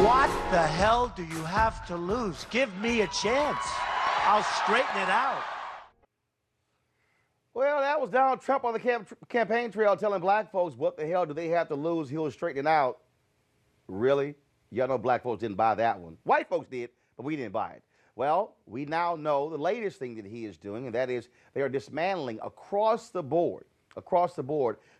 What the hell do you have to lose? Give me a chance. I'll straighten it out. Well, that was Donald Trump on the campaign trail telling black folks what the hell do they have to lose? He'll straighten it out. Really? Y'all know black folks didn't buy that one. White folks did, but we didn't buy it. Well, we now know the latest thing that he is doing, and that is they are dismantling across the board,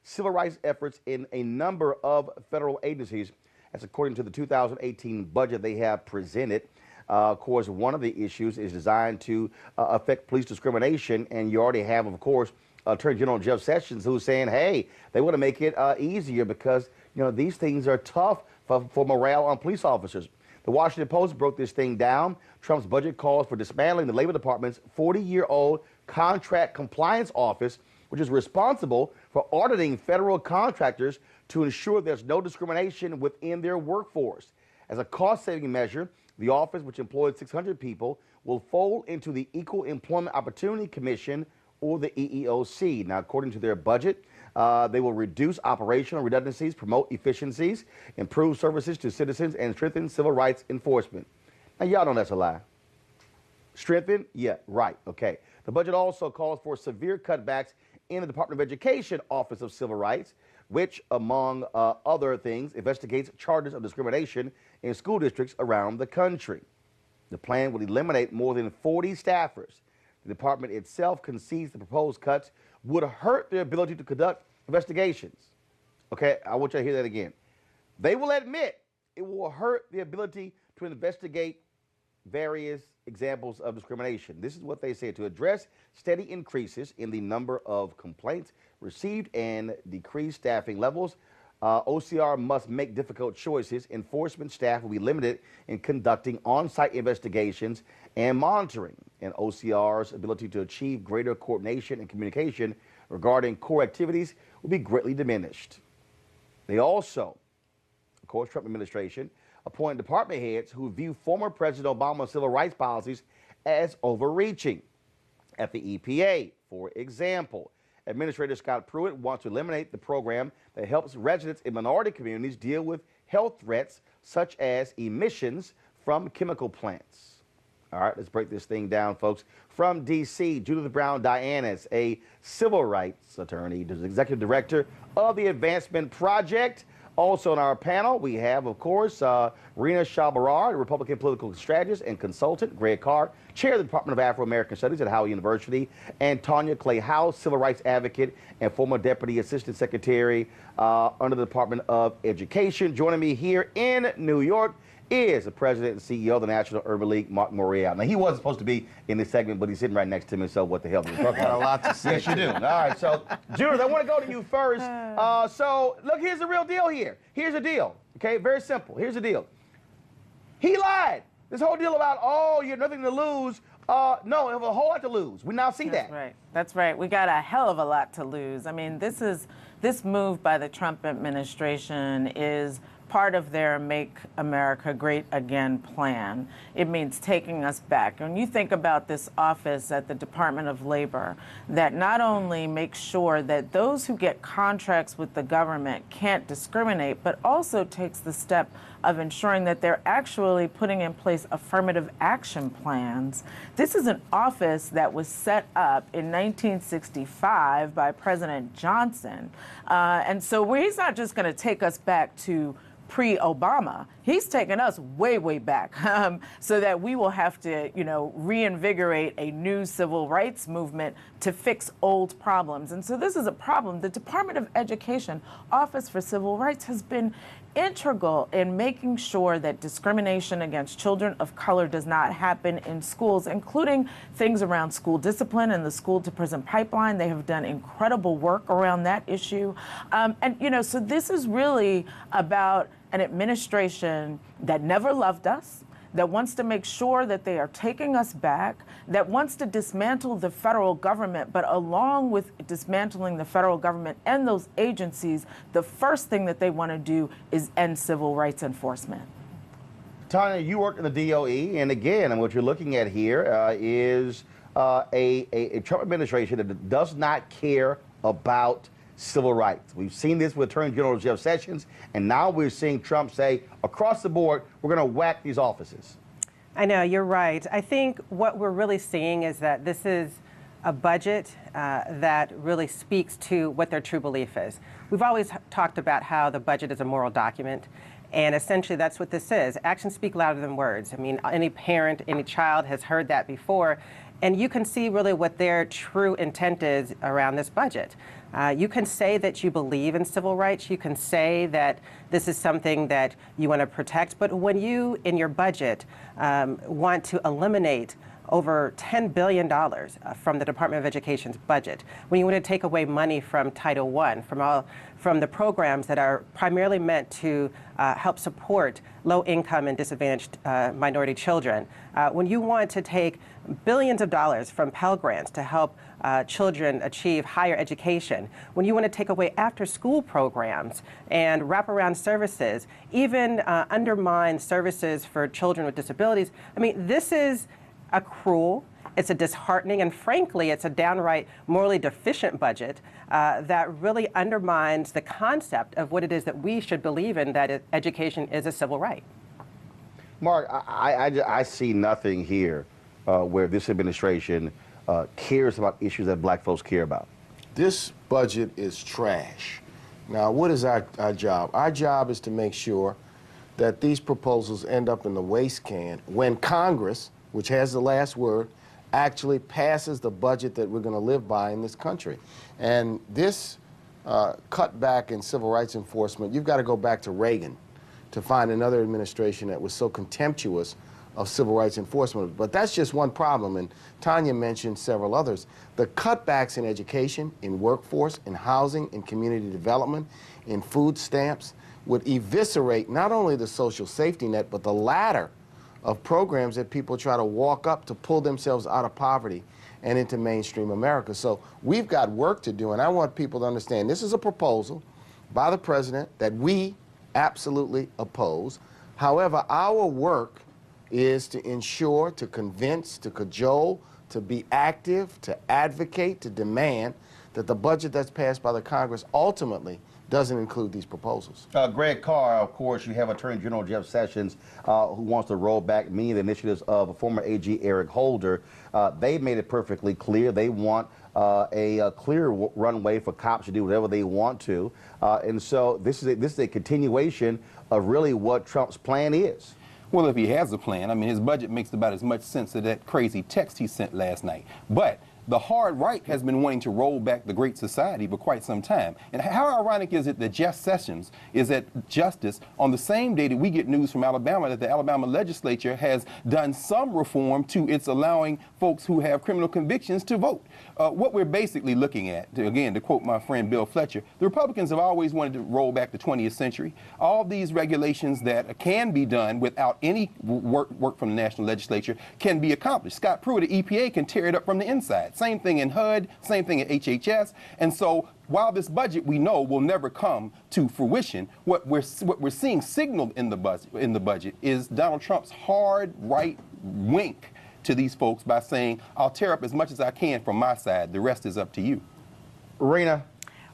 civil rights efforts in a number of federal agencies. That's according to the 2018 budget they have presented. Of course, one of the issues is designed to affect police discrimination, and you already have, of course, Attorney General Jeff Sessions, who's saying, hey, they want to make it easier because, you know, these things are tough for morale on police officers. The Washington Post broke this thing down. Trump's budget calls for dismantling the Labor Department's 40-year-old Contract Compliance Office, which is responsible for auditing federal contractors to ensure there's no discrimination within their workforce. As a cost-saving measure, the office, which employs 600 people, will fold into the Equal Employment Opportunity Commission, or the EEOC. Now, according to their budget, they will reduce operational redundancies, promote efficiencies, improve services to citizens, and strengthen civil rights enforcement. Now, y'all know that's a lie. Strengthen? Yeah, right, okay. The budget also calls for severe cutbacks in the Department of Education Office of Civil Rights, which, among other things, investigates charges of discrimination in school districts around the country. The plan would eliminate more than 40 staffers. The department itself concedes the proposed cuts would hurt their ability to conduct investigations. Okay, I want you to hear that again. They will admit it will hurt the ability to investigate various examples of discrimination. This is what they say: to address steady increases in the number of complaints received and decreased staffing levels, OCR must make difficult choices. Enforcement staff will be limited in conducting on-site investigations and monitoring, and OCR's ability to achieve greater coordination and communication regarding core activities will be greatly diminished. They also, of course, Trump administration, appoint department heads who view former President Obama's civil rights policies as overreaching. At the EPA, for example, Administrator Scott Pruitt wants to eliminate the program that helps residents in minority communities deal with health threats such as emissions from chemical plants. All right, let's break this thing down, folks. From D.C., Judith Brown Dianis, a civil rights attorney, the executive director of the Advancement Project. Also on our panel, we have, of course, Rena Shaw-Barrar, a Republican political strategist and consultant; Greg Carr, chair of the Department of Afro-American Studies at Howard University; and Tanya Clay House, civil rights advocate and former deputy assistant secretary under the Department of Education. Joining me here in New York is the president and CEO of the National Urban League, Mark Morial. Now, he wasn't supposed to be in this segment, but he's sitting right next to me, so what the hell are we talking about? Got a lot to say. Yes, you do. All right, so, Judith, I want to go to you first. So, look, here's the real deal here. Here's the deal, okay? Very simple. Here's the deal. He lied. This whole deal about, oh, you have nothing to lose. No, you have a whole lot to lose. We now see that. That's right. That's right. We got a hell of a lot to lose. I mean, this move by the Trump administration is part of their Make America Great Again plan. It means taking us back. When you think about this office at the Department of Labor that not only makes sure that those who get contracts with the government can't discriminate, but also takes the step of ensuring that they're actually putting in place affirmative action plans. This is an office that was set up in 1965 by President Johnson. And so he's not just going to take us back to pre-Obama. He's taken us way, way back so that we will have to, reinvigorate a new civil rights movement to fix old problems. And so this is a problem. The Department of Education Office for Civil Rights has been integral in making sure that discrimination against children of color does not happen in schools, including things around school discipline and the school to prison pipeline. They have done incredible work around that issue. So this is really about an administration that never loved us, that wants to make sure that they are taking us back, that wants to dismantle the federal government, but along with dismantling the federal government and those agencies, the first thing that they want to do is end civil rights enforcement. Tanya, you work in the DOE, and again, what you're looking at here is a Trump administration that does not care about civil rights. We've seen this with Attorney General Jeff Sessions, and now we're seeing Trump say, across the board, we're going to whack these offices. I know, you're right. I think what we're really seeing is that this is a budget that really speaks to what their true belief is. We've always talked about how the budget is a moral document, and essentially that's what this is. Actions speak louder than words. I mean, any parent, any child has heard that before, and you can see really what their true intent is around this budget. You can say that you believe in civil rights. You can say that this is something that you want to protect. But when you, in your budget, want to eliminate over $10 billion from the Department of Education's budget, when you want to take away money from Title I, from the programs that are primarily meant to help support low-income and disadvantaged minority children, when you want to take billions of dollars from Pell Grants to help children achieve higher education, when you want to take away after-school programs and wraparound services, even undermine services for children with disabilities, I mean, this is a cruel, it's a disheartening, and frankly, it's a downright morally deficient budget that really undermines the concept of what it is that we should believe in, that education is a civil right. Mark, I see nothing here where this administration cares about issues that black folks care about. This budget is trash. Now, what is our job? Our job is to make sure that these proposals end up in the waste can when Congress, which has the last word, actually passes the budget that we're going to live by in this country. And this cutback in civil rights enforcement, you've got to go back to Reagan to find another administration that was so contemptuous of civil rights enforcement. But that's just one problem, and Tanya mentioned several others. The cutbacks in education, in workforce, in housing, in community development, in food stamps would eviscerate not only the social safety net, but the ladder of programs that people try to walk up to pull themselves out of poverty and into mainstream America. So we've got work to do, and I want people to understand this is a proposal by the president that we absolutely oppose. However, our work is to ensure, to convince, to cajole, to be active, to advocate, to demand that the budget that's passed by the Congress ultimately doesn't include these proposals. Greg Carr, of course, you have Attorney General Jeff Sessions who wants to roll back many of the initiatives of former AG Eric Holder. They made it perfectly clear they want a clear runway for cops to do whatever they want to. And so this is a continuation of really what Trump's plan is. Well, if he has a plan, I mean, his budget makes about as much sense as that crazy text he sent last night. But the hard right has been wanting to roll back the Great Society for quite some time. And how ironic is it that Jeff Sessions is at Justice on the same day that we get news from Alabama that the Alabama legislature has done some reform to its allowing folks who have criminal convictions to vote. What we're basically looking at, again, to quote my friend Bill Fletcher, the Republicans have always wanted to roll back the 20th century. All these regulations that can be done without any work from the national legislature can be accomplished. Scott Pruitt, the EPA, can tear it up from the inside. Same thing in HUD, same thing in HHS. And so while this budget we know will never come to fruition, what we're seeing signaled in the budget is Donald Trump's hard right wink to these folks by saying, I'll tear up as much as I can from my side. The rest is up to you. Rena.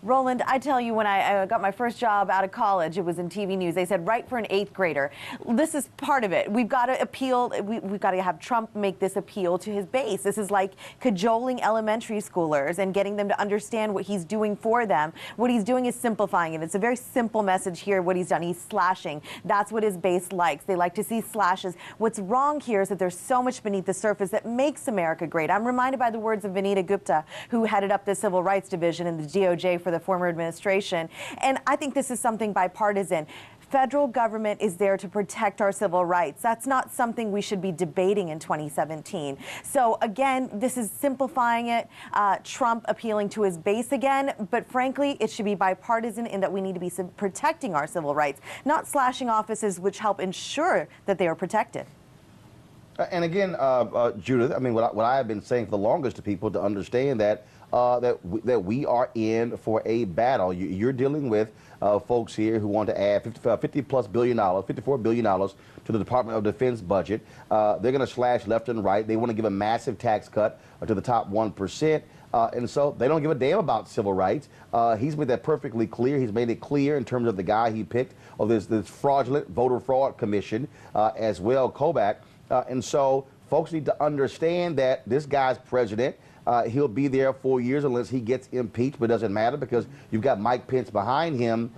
Roland, I tell you, when I got my first job out of college, it was in TV news. They said, write for an 8th grader. This is part of it. We've got to appeal. We've got to have Trump make this appeal to his base. This is like cajoling elementary schoolers and getting them to understand what he's doing for them. What he's doing is simplifying it. It's a very simple message here, what he's done. He's slashing. That's what his base likes. They like to see slashes. What's wrong here is that there's so much beneath the surface that makes America great. I'm reminded by the words of Vanita Gupta, who headed up the Civil Rights Division in the DOJ for the former administration. And I think this is something bipartisan. Federal government is there to protect our civil rights. That's not something we should be debating in 2017. So again, this is simplifying it, Trump appealing to his base again, but frankly, it should be bipartisan in that we need to be protecting our civil rights, not slashing offices which help ensure that they are protected. And again, Judith, I mean, what I have been saying for the longest to people to understand that that we are in for a battle. You're dealing with folks here who want to add $54 billion to the Department of Defense budget. They're going to slash left and right. They want to give a massive tax cut to the top 1%. And so they don't give a damn about civil rights. He's made that perfectly clear. He's made it clear in terms of the guy he picked of this fraudulent voter fraud commission as well, Kobach. And so folks need to understand that this guy's president. He'll be there 4 years unless he gets impeached, but it doesn't matter because you've got Mike Pence behind him.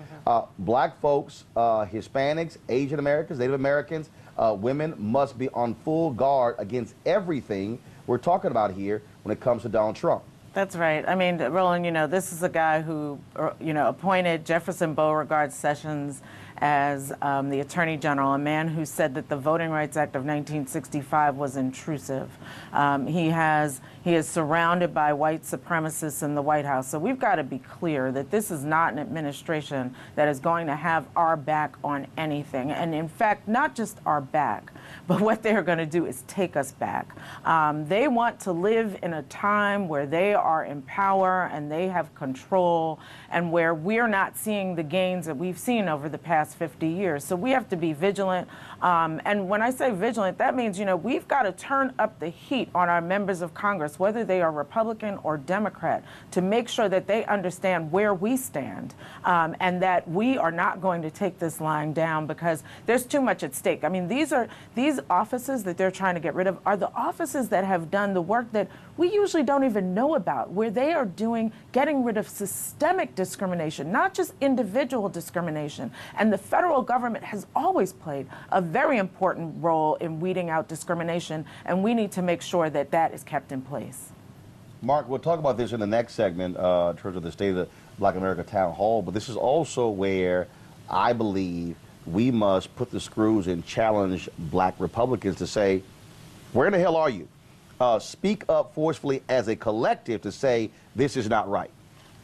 Black folks, Hispanics, Asian Americans, Native Americans, women must be on full guard against everything we're talking about here when it comes to Donald Trump. That's right. I mean, Roland, this is a guy who, appointed Jefferson Beauregard Sessions as the Attorney General, a man who said that the Voting Rights Act of 1965 was intrusive. He is surrounded by white supremacists in the White House. So we've got to be clear that this is not an administration that is going to have our back on anything. And in fact, not just our back, but what they're going to do is take us back. They want to live in a time where they are in power and they have control and where we're not seeing the gains that we've seen over the past 50 years. So we have to be vigilant. And when I say vigilant, that means, we've got to turn up the heat on our members of Congress, whether they are Republican or Democrat, to make sure that they understand where we stand and that we are not going to take this lying down because there's too much at stake. I mean, these offices that they're trying to get rid of are the offices that have done the work that we usually don't even know about, where they are getting rid of systemic discrimination, not just individual discrimination. And the federal government has always played a very important role in weeding out discrimination, and we need to make sure that that is kept in place. Mark, we'll talk about this in the next segment in terms of the State of the Black America Town Hall, but this is also where I believe we must put the screws and challenge black Republicans to say, where in the hell are you? Speak up forcefully as a collective to say this is not right.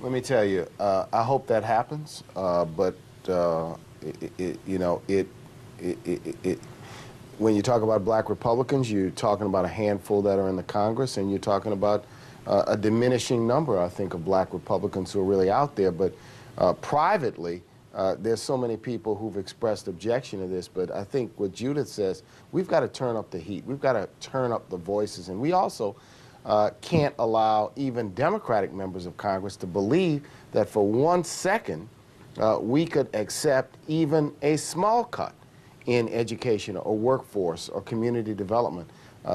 Let me tell you, I hope that happens, but when you talk about black Republicans, you're talking about a handful that are in the Congress, and you're talking about a diminishing number, I think, of black Republicans who are really out there. But privately, there's so many people who've expressed objection to this, but I think what Judith says, we've got to turn up the heat. We've got to turn up the voices, and we also can't allow even Democratic members of Congress to believe that for 1 second we could accept even a small cut in education or workforce or community development.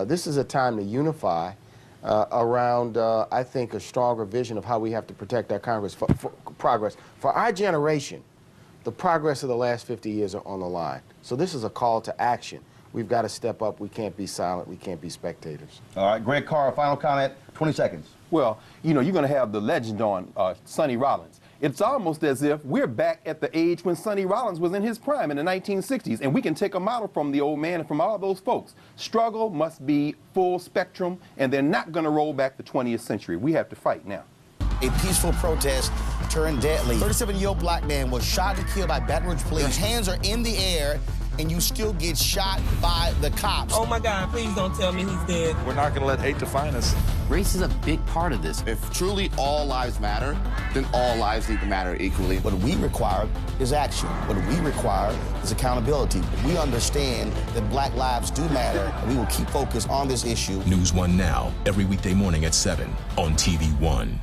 This is a time to unify around, I think, a stronger vision of how we have to protect our Congress for progress. For our generation, the progress of the last 50 years are on the line. So this is a call to action. We've got to step up. We can't be silent. We can't be spectators. All right, Greg Carr, final comment, 20 seconds. Well, you're going to have the legend on Sonny Rollins. It's almost as if we're back at the age when Sonny Rollins was in his prime in the 1960s, and we can take a model from the old man and from all those folks. Struggle must be full spectrum, and they're not going to roll back the 20th century. We have to fight now. A peaceful protest turned deadly. 37-year-old black man was shot and killed by Baton Rouge police. His hands are in the air, and you still get shot by the cops. Oh my God, please don't tell me he's dead. We're not gonna let hate define us. Race is a big part of this. If truly all lives matter, then all lives need to matter equally. What we require is action. What we require is accountability. We understand that black lives do matter, and we will keep focused on this issue. NewsOne Now, every weekday morning at 7 on TV1.